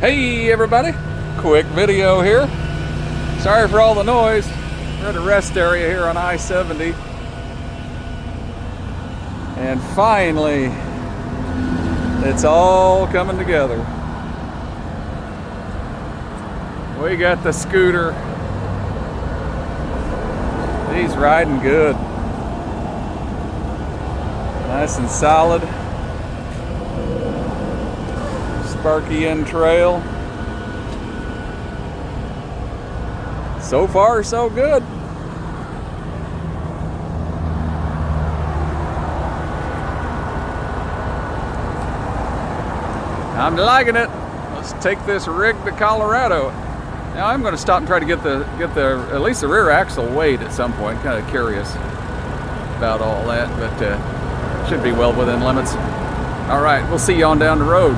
Hey everybody, quick video here. Sorry for all the noise. We're at a rest area here on I-70. And finally, it's all coming together. We got the scooter. He's riding good. Nice and solid. Sparky end trail. So far, so good. I'm liking it. Let's take this rig to Colorado. Now I'm going to stop and try to get the at least the rear axle weighed at some point. Kind of curious about all that, but should be well within limits. All right, we'll see you on down the road.